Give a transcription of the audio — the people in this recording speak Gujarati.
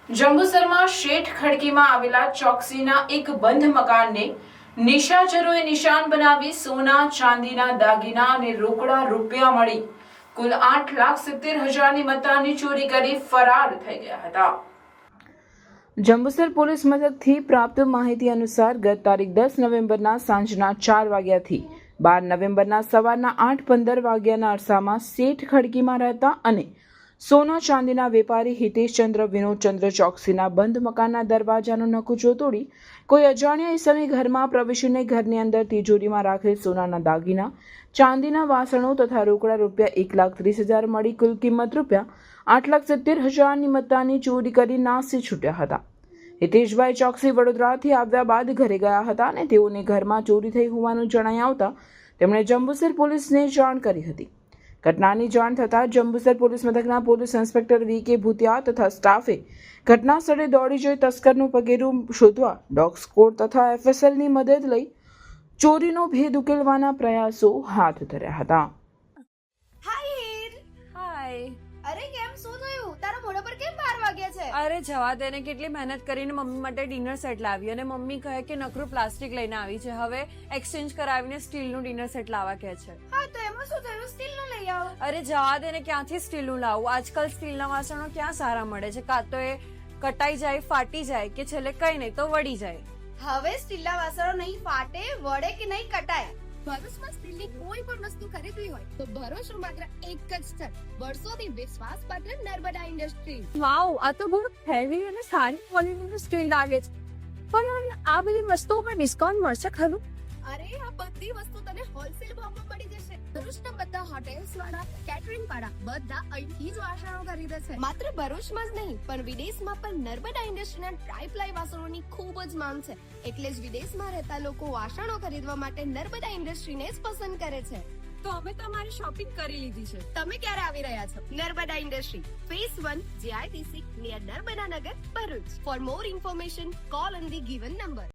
જંબુસરમાં શેઠ ખડકીમાં આવેલા ચોકસીના એક બંધ મકાનને નિશાચરોએ નિશાન બનાવી સોના ચાંદીના દાગીના અને રોકડા રૂપિયા મળી કુલ 8,70,000ની મત્તાની ચોરી કરી ફરાર થઈ ગયા હતા। જંબુસર પોલીસ મથકથી પ્રાપ્ત માહિતી અનુસાર ગત તારીખ 10 નવેમ્બરના સાંજના 4 વાગ્યાથી 12 નવેમ્બરના સવારના 8:15 વાગ્યાના અરસામાં શેઠ ખડકીમાં રહેતા અને સોના ચાંદીના વેપારી હિતેશચંદ્ર વિનોદચંદ્ર ચોકસીના બંધ મકાનના દરવાજાનો નકુચો તોડી કોઈ અજાણ્યા ઇસમે ઘરમાં પ્રવેશીને ઘરની અંદર તિજોરીમાં રાખેલ સોનાના દાગીના, ચાંદીના વાસણો તથા રોકડા રૂપિયા 1,30,000 મળી કુલ કિંમત રૂપિયા 8,70,000ની મત્તાની ચોરી કરી નાસી છૂટ્યા હતા। હિતેશભાઈ ચોકસી વડોદરાથી આવ્યા બાદ ઘરે ગયા હતા અને તેઓને ઘરમાં ચોરી થઈ હોવાનું જણાઈ આવતા તેમણે જંબુસર પોલીસને જાણ કરી હતી। ઘટનાની જાણ થતાં જંબુસર પોલીસ મથકના પોલીસ ઇન્સ્પેક્ટર વી.કે. ભૂતિયા તથા સ્ટાફે ઘટના સ્થળે દોડી જઈ તસ્કરનું પગેરું શોધવા ડોગ સ્ક્વોડ તથા FSLની મદદ લઈ ચોરીનો ભેદ ઉકેલવાના પ્રયાસો હાથ ધર્યા હતા। હાય, અરે કેમ શું થયું? તારા મોઢા પર કેમ 12 વાગ્યા છે? અરે જવા દે ને, કેટલી મહેનત કરીને મમ્મી માટે ડિનર સેટ લાવી અને મમ્મી કહે કે નકરું પ્લાસ્ટિક લઈને આવી છે, હવે એક્સચેન્જ કરાવીને સ્ટીલનું ડિનર સેટ લાવવા કહે છે। હા તો એમાં શું થયું? સ્ટીલનું લઈ આવો। અરે જવા દે ને, ક્યાંથી સ્ટીલનું લાવું? આજકાલ સ્ટીલના વાસણો ક્યાં સારા મળે છે? કાં તો એ કટાઈ જાય, ફાટી જાય કે છેલ્લે કઈ નહીં તો વળી જાય। હવે સ્ટીલના વાસણો નહીં ફાટે, વળે કે નહીં કટાય। ભરૂચમાં સ્ટીલની કોઈ પણ વસ્તુ ખરીદવી હોય તો ભરૂચનું માત્ર એક જ સ્થળ, વર્ષોથી વિશ્વાસપાત્ર નર્મદા ઇન્ડસ્ટ્રી। વાવ, આ તો બહુ હેવી અને સારી ક્વોલિટીનું સ્ટીલ લાગે છે, પણ આ બધી વસ્તુઓ પર ડિસ્કાઉન્ટ મળશે ખરું? અરે આ બધી વસ્તુ તને હોલસેલ ભાવમાં મળી જશે। ભરૂચના બધા હોટેલ્સ વાળા, કેટરિંગ વાળા બધા અહીંથી જ વાસણો ખરીદે છે। માત્ર ભરૂચમાં જ નહીં પણ વિદેશમાં પણ નર્મદા ઇન્ડસ્ટ્રીના ટ્રાય-પ્લાય વાસણોની ખૂબ જ માંગ છે, એટલે જ વિદેશમાં રહેતા લોકો વાસણો ખરીદવા માટે નર્મદા ઇન્ડસ્ટ્રીને જ પસંદ કરે છે। તો અમે તમારી શોપિંગ કરી લીધી છે। તમે ક્યારે આવી રહ્યા છો? Narmada industry phase 1 JITC near Narmada Nagar, Bharuch. For more information call on the given number.